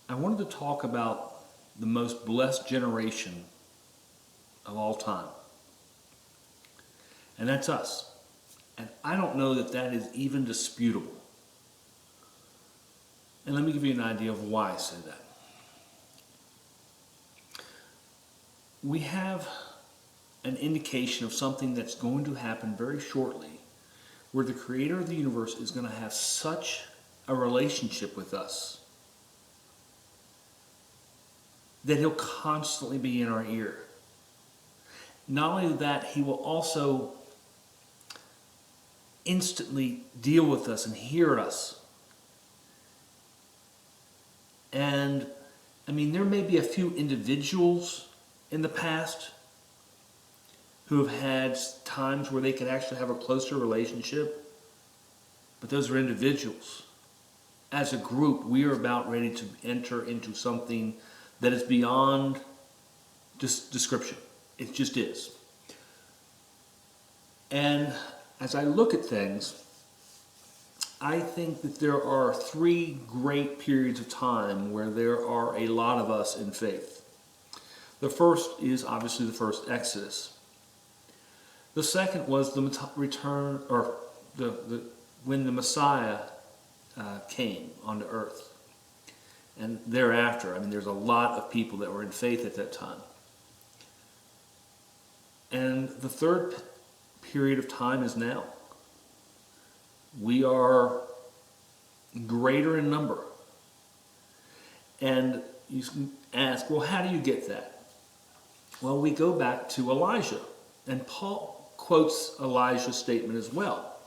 I wanted to talk about the most blessed generation of all time, and that's us. And I don't know that that is even disputable. And let me give you an idea of why I say that. We have an indication of something that's going to happen very shortly, where the creator of the universe is going to have such a relationship with us that he'll constantly be in our ear. Not only that, he will also instantly deal with us and hear us. And I mean, there may be a few individuals in the past who have had times where they could actually have a closer relationship, but those are individuals. As a group, we are about ready to enter into something that is beyond description. It just is. And as I look at things, I think that there are three great periods of time where there are a lot of us in faith. The first is obviously the first Exodus. The second was the return, or when the Messiah came onto earth. And thereafter, I mean, there's a lot of people that were in faith at that time. And the third period of time is now. We are greater in number. And you can ask, well, how do you get that? Well, we go back to Elijah. And Paul quotes Elijah's statement as well.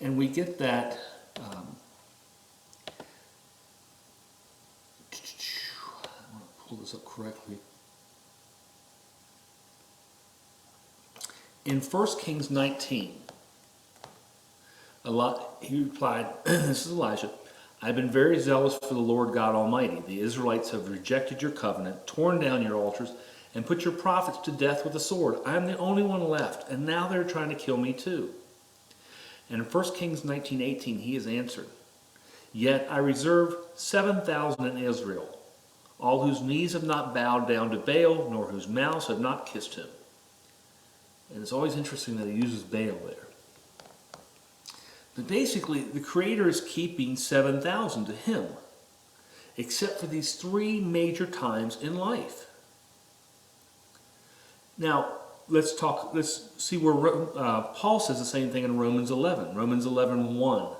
And we get that. I want to pull this up correctly. In 1 Kings 19, he replied, this is Elijah, I've been very zealous for the Lord God Almighty. The Israelites have rejected your covenant, torn down your altars, and put your prophets to death with the sword. I am the only one left, and now they're trying to kill me too. And in 1 Kings 19:18, he has answered, Yet I reserve 7,000 in Israel, all whose knees have not bowed down to Baal, nor whose mouths have not kissed him. And it's always interesting that he uses Baal there. But basically, the Creator is keeping 7,000 to him, except for these three major times in life. Now, let's see where Paul says the same thing in Romans 11. Romans 11:1.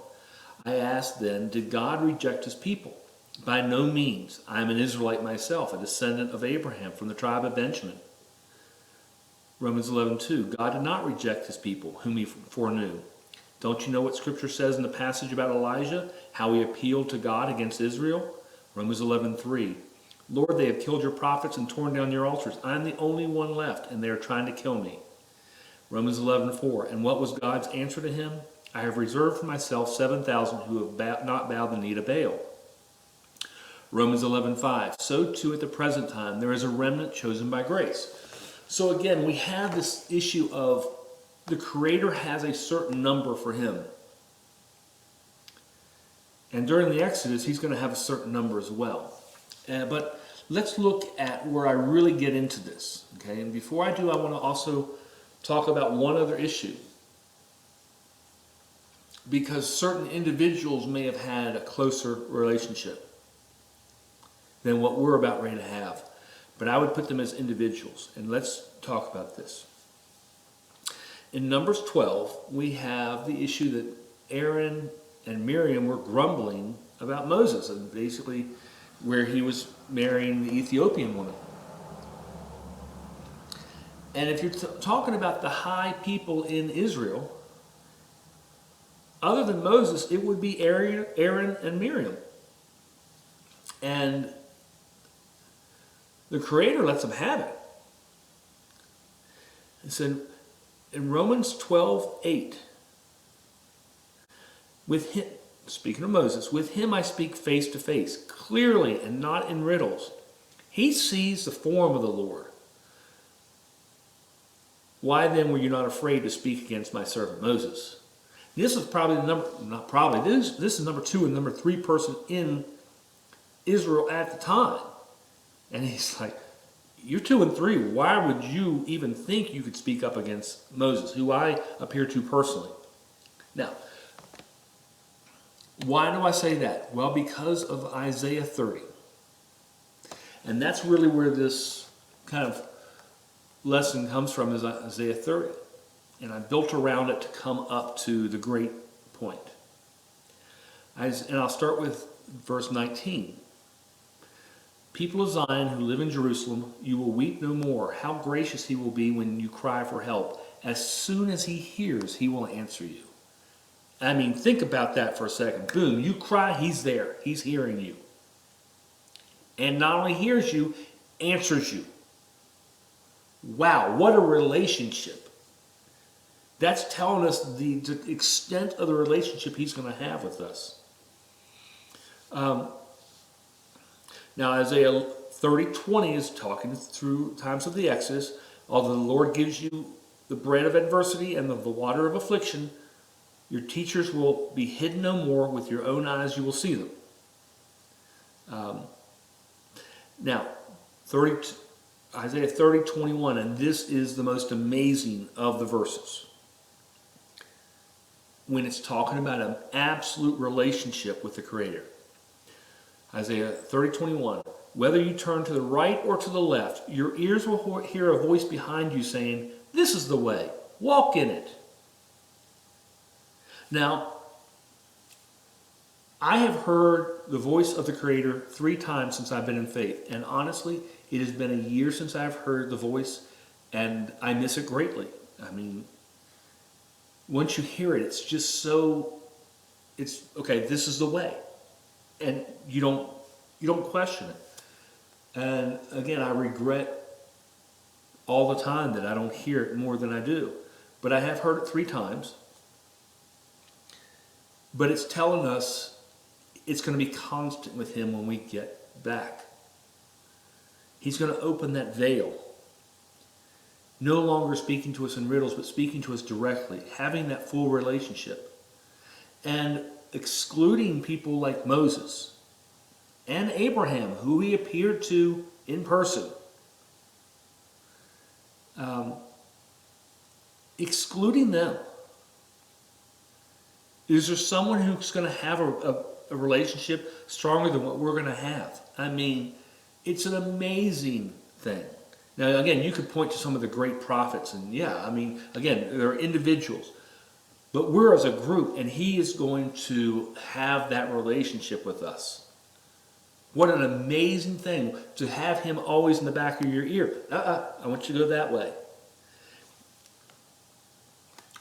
I ask then, did God reject his people? By no means. I am an Israelite myself, a descendant of Abraham from the tribe of Benjamin. Romans 11:2. God did not reject his people, whom he foreknew. Don't you know what Scripture says in the passage about Elijah, how he appealed to God against Israel? Romans 11:3. Lord, they have killed your prophets and torn down your altars. I am the only one left, and they are trying to kill me. Romans 11:4. And what was God's answer to him? I have reserved for myself 7,000 who have not bowed the knee to Baal. Romans 11:5. So too at the present time there is a remnant chosen by grace. So again, we have this issue of the Creator has a certain number for him. And during the Exodus, he's going to have a certain number as well. But let's look at where I really get into this. Okay, and before I do, I want to also talk about one other issue. Because certain individuals may have had a closer relationship than what we're about ready to have. But I would put them as individuals. And let's talk about this. In Numbers 12, we have the issue that Aaron and Miriam were grumbling about Moses, and basically where he was marrying the Ethiopian woman. And if you're talking about the high people in Israel, other than Moses, it would be Aaron and Miriam. And the Creator lets them have it. It said in Romans 12:8, with him, speaking of Moses, with him I speak face to face, clearly and not in riddles. He sees the form of the Lord. Why then were you not afraid to speak against my servant Moses? This is probably the number, not probably, this is number 2 and number 3 person in Israel at the time. And he's like, you're 2 and 3. Why would you even think you could speak up against Moses, who I appear to personally? Now, why do I say that? Well, because of Isaiah 30. And that's really where this kind of lesson comes from, is Isaiah 30. And I built around it to come up to the great point. And I'll start with verse 19. People of Zion who live in Jerusalem, you will weep no more. How gracious he will be when you cry for help. As soon as he hears, he will answer you. I mean, think about that for a second. Boom, you cry, he's there. He's hearing you. And not only hears you, answers you. Wow, what a relationship. That's telling us the extent of the relationship he's going to have with us. Now, Isaiah 30:20 is talking through times of the Exodus. Although the Lord gives you the bread of adversity and the water of affliction, your teachers will be hidden no more. With your own eyes you will see them. Now, Isaiah 30:21, and this is the most amazing of the verses. When it's talking about an absolute relationship with the Creator. Isaiah 30:21, whether you turn to the right or to the left, your ears will hear a voice behind you saying, this is the way, walk in it. Now, I have heard the voice of the Creator 3 times since I've been in faith. And honestly, it has been a year since I've heard the voice, and I miss it greatly. I mean, once you hear it, it's just so, it's, okay, this is the way. And you don't question it. And again, I regret all the time that I don't hear it more than I do. But I have heard it 3 times. But it's telling us it's going to be constant with him when we get back. He's going to open that veil. No longer speaking to us in riddles, but speaking to us directly. Having that full relationship. And excluding people like Moses and Abraham, who he appeared to in person. Excluding them. Is there someone who's going to have a relationship stronger than what we're going to have? I mean, it's an amazing thing. Now, again, you could point to some of the great prophets, and yeah, I mean, again, they're individuals. But we're as a group, and he is going to have that relationship with us. What an amazing thing to have him always in the back of your ear. I want you to go that way.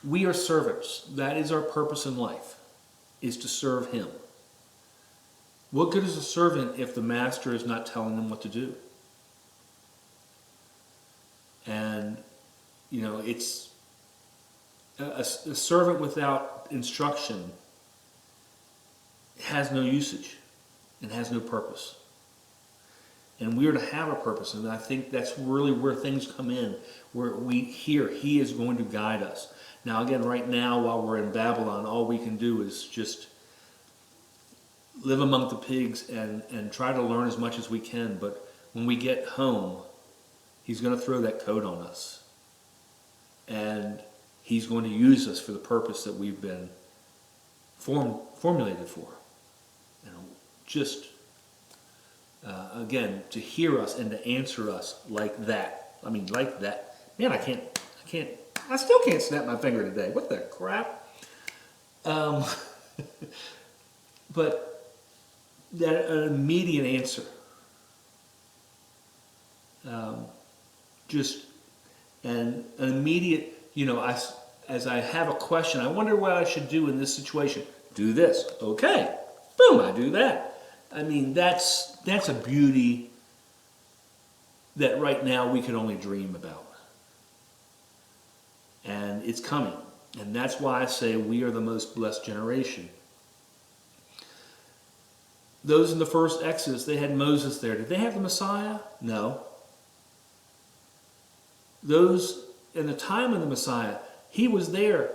We are servants. That is our purpose in life, is to serve him. What good is a servant if the master is not telling them what to do? And, you know, it's a servant without instruction has no usage and has no purpose. And we are to have a purpose, and I think that's really where things come in, where we hear he is going to guide us. Now again, right now while we're in Babylon, all we can do is just live among the pigs and try to learn as much as we can. But when we get home, he's going to throw that coat on us. And he's going to use us for the purpose that we've been formulated for. You know, just, again, to hear us and to answer us like that. I mean, like that. Man, I still can't snap my finger today. What the crap? But that an immediate answer. Just an immediate, you know, as I have a question, I wonder what I should do in this situation. Do this. Okay. Boom, I do that. I mean, that's a beauty that right now we can only dream about. And it's coming. And that's why I say we are the most blessed generation. Those in the first Exodus, they had Moses there. Did they have the Messiah? No. Those in the time of the Messiah, he was there.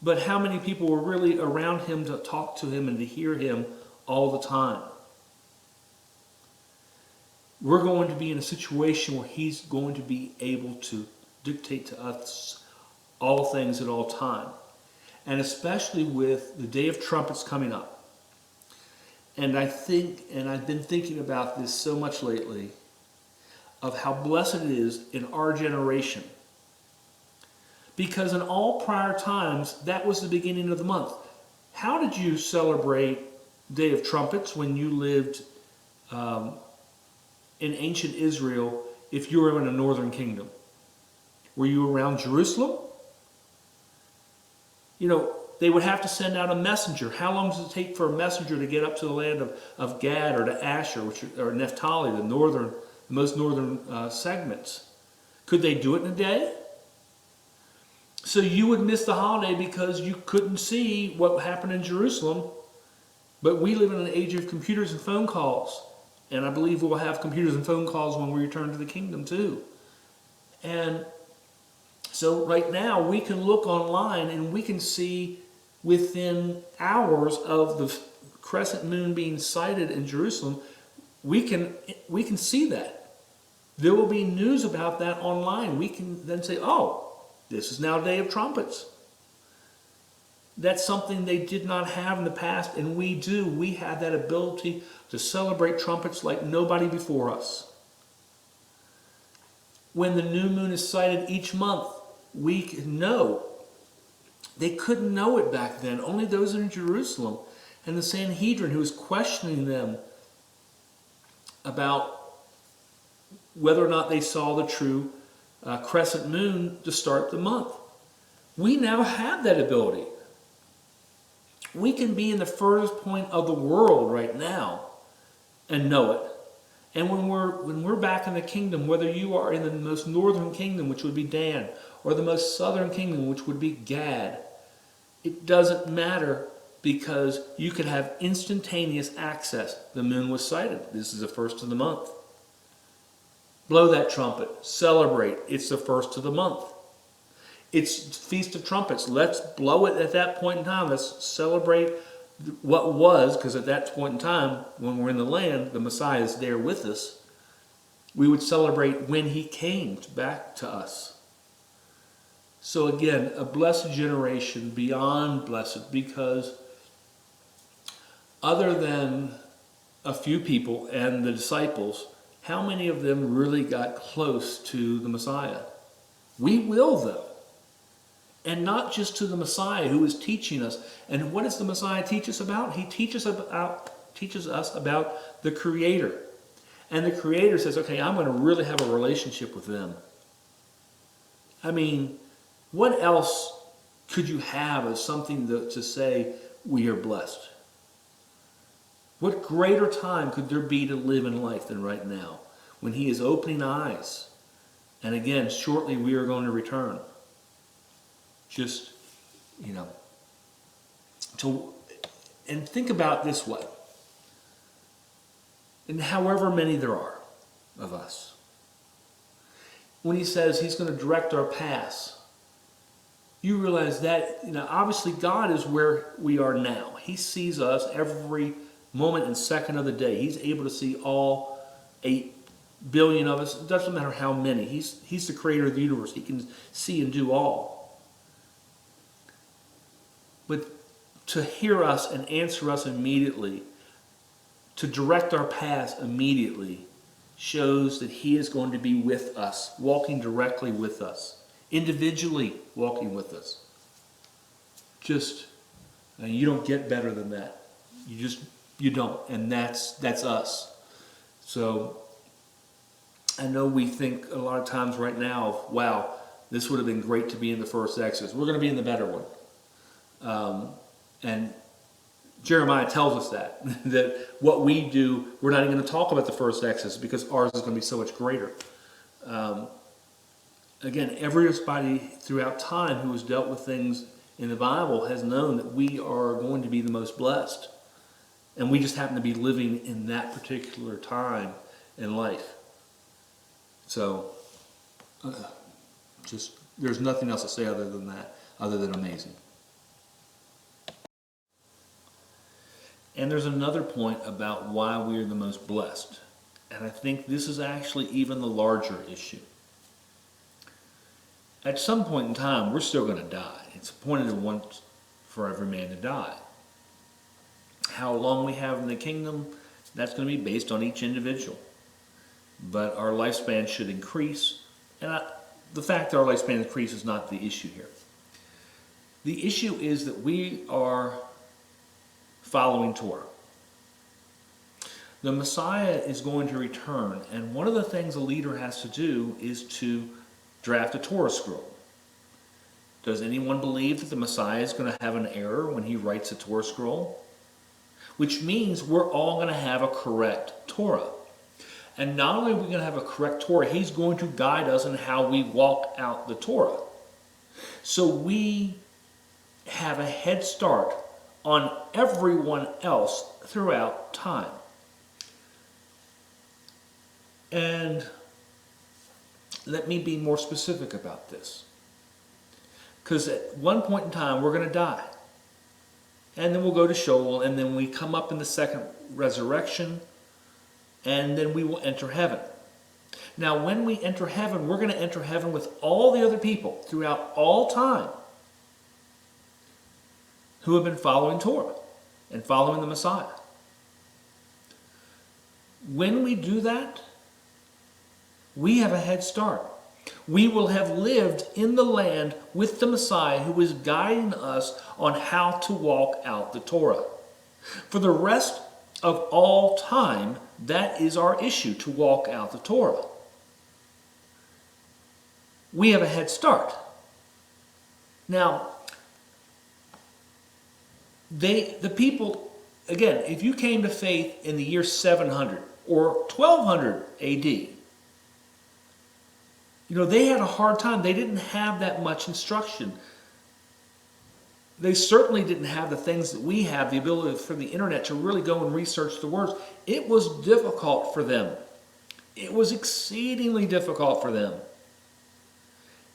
But how many people were really around him to talk to him and to hear him all the time? we're going to be in a situation where he's going to be able to dictate to us all things at all time. And especially with the Day of Trumpets coming up. And I think, and I've been thinking about this so much lately, of how blessed it is in our generation. Because in all prior times, that was the beginning of the month. How did you celebrate Day of Trumpets when you lived in ancient Israel if you were in a northern kingdom? Were you around Jerusalem? You know, they would have to send out a messenger. How long does it take for a messenger to get up to the land of Gad or to Asher or Naphtali, the most northern segments? Could they do it in a day? So you would miss the holiday because you couldn't see what happened in Jerusalem. But we live in an age of computers and phone calls. And I believe we'll have computers and phone calls when we return to the kingdom too. And so right now we can look online and we can see within hours of the crescent moon being sighted in Jerusalem, we can see that. There will be news about that online. We can then say, oh, this is now Day of Trumpets. That's something they did not have in the past, and we do. We have that ability to celebrate trumpets like nobody before us. When the new moon is sighted each month, we can know. They couldn't know it back then. Only those in Jerusalem and the Sanhedrin, who was questioning them about whether or not they saw the true crescent moon to start the month. We now have that ability. We can be in the furthest point of the world right now and know it. And when we're back in the kingdom, whether you are in the most northern kingdom, which would be Dan, or the most southern kingdom, which would be Gad, it doesn't matter because you can have instantaneous access. The moon was sighted. This is the first of the month. Blow that trumpet. Celebrate. It's the first of the month. It's Feast of Trumpets. Let's blow it at that point in time. Let's celebrate what was, because at that point in time, when we're in the land, the Messiah is there with us. We would celebrate when he came back to us. So again, a blessed generation, beyond blessed, because other than a few people and the disciples, how many of them really got close to the Messiah? We will, though. And not just to the Messiah who is teaching us. And what does the Messiah teach us about? He teaches us about the Creator. And the Creator says, okay, I'm going to really have a relationship with them. I mean, what else could you have as something to say we are blessed? What greater time could there be to live in life than right now, when he is opening eyes? And again, shortly we are going to return. Just, and think about this way. And however many there are of us, when he says he's going to direct our paths, you realize that, obviously God is where we are now. He sees us every moment and second of the day. He's able to see all 8 billion of us. It doesn't matter how many. He's the creator of the universe. He can see and do all. But to hear us and answer us immediately, to direct our paths immediately, shows that he is going to be with us, walking directly with us, individually walking with us. You don't get better than that. You don't, and that's us. So I know we think a lot of times right now, wow, this would have been great to be in the first Exodus. We're going to be in the better one. And Jeremiah tells us that what we do, we're not even going to talk about the first Exodus because ours is going to be so much greater. Again, everybody throughout time who has dealt with things in the Bible has known that we are going to be the most blessed. And we just happen to be living in that particular time in life. So, there's nothing else to say other than that, other than amazing. And there's another point about why we are the most blessed. and I think this is actually even the larger issue. At some point in time, we're still going to die. It's appointed once for every man to die. How long we have in the kingdom, that's going to be based on each individual. But our lifespan should increase, and the fact that our lifespan increases is not the issue here. The issue is that we are following Torah. The Messiah is going to return, and one of the things a leader has to do is to draft a Torah scroll. Does anyone believe that the Messiah is going to have an error when he writes a Torah scroll? Which means we're all going to have a correct Torah. And not only are we going to have a correct Torah, he's going to guide us in how we walk out the Torah. So we have a head start on everyone else throughout time. And let me be more specific about this. Because at one point in time, we're going to die. And then we'll go to Sheol, and then we come up in the second resurrection, and then we will enter heaven. Now, when we enter heaven, we're going to enter heaven with all the other people throughout all time who have been following Torah and following the Messiah. When we do that, we have a head start. We will have lived in the land with the Messiah who is guiding us on how to walk out the Torah. For the rest of all time, that is our issue, to walk out the Torah. We have a head start. Now, the people, again, if you came to faith in the year 700 or 1200 AD, they had a hard time. They didn't have that much instruction. They certainly didn't have the things that we have, the ability for the internet to really go and research the words. It was difficult for them. It was exceedingly difficult for them.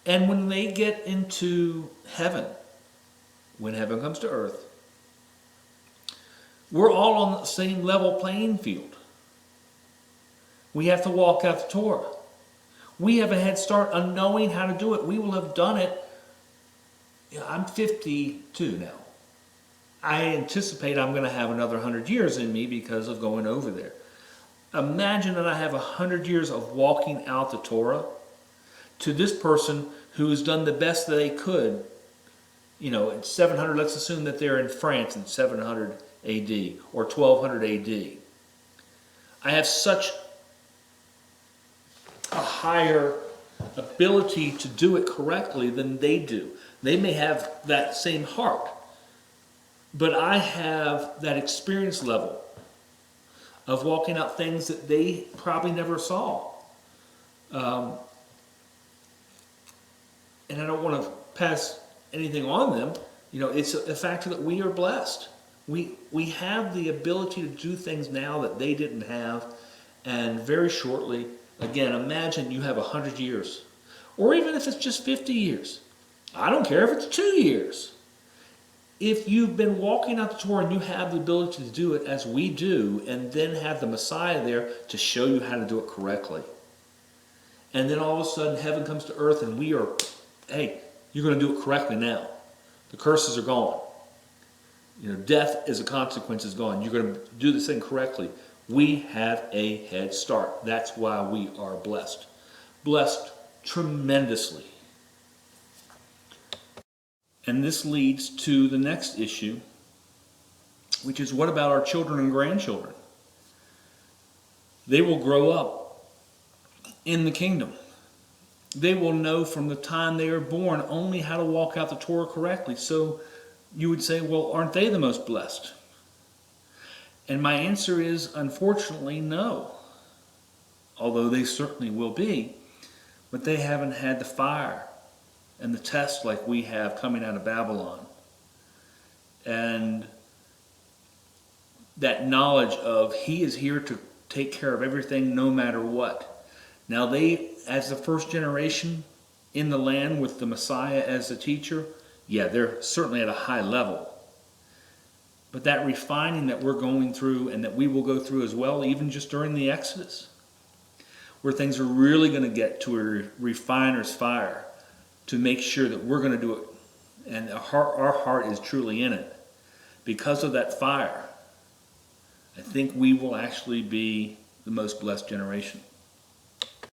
And when they get into heaven, when heaven comes to earth, we're all on the same level playing field. We have to walk out the Torah. We have a head start on knowing how to do it. We will have done it. I'm 52 now. I anticipate I'm going to have another 100 years in me because of going over there. Imagine that I have 100 years of walking out the Torah to this person who has done the best that they could. In 700, let's assume that they're in France in 700 AD or 1200 AD. I have such a higher ability to do it correctly than they do. They may have that same heart, but I have that experience level of walking out things that they probably never saw. And I don't want to pass anything on them. It's a factor that we are blessed. We have the ability to do things now that they didn't have, and very shortly. Again, imagine you have 100 years, or even if it's just 50 years. I don't care if it's 2 years. If you've been walking out the Torah and you have the ability to do it as we do, and then have the Messiah there to show you how to do it correctly. And then all of a sudden heaven comes to earth and we are, hey, you're going to do it correctly now. The curses are gone. Death as a consequence is gone. You're going to do this thing correctly. We have a head start. That's why we are blessed. Blessed tremendously. And this leads to the next issue, which is, what about our children and grandchildren? They will grow up in the kingdom. They will know from the time they are born only how to walk out the Torah correctly. So you would say, well, aren't they the most blessed? And my answer is, unfortunately, no. Although they certainly will be. But they haven't had the fire and the test like we have coming out of Babylon. And that knowledge of he is here to take care of everything no matter what. Now they, as the first generation in the land with the Messiah as a teacher, yeah, they're certainly at a high level. But that refining that we're going through and that we will go through as well, even just during the Exodus, where things are really going to get to a refiner's fire to make sure that we're going to do it, and our heart is truly in it, because of that fire, I think we will actually be the most blessed generation.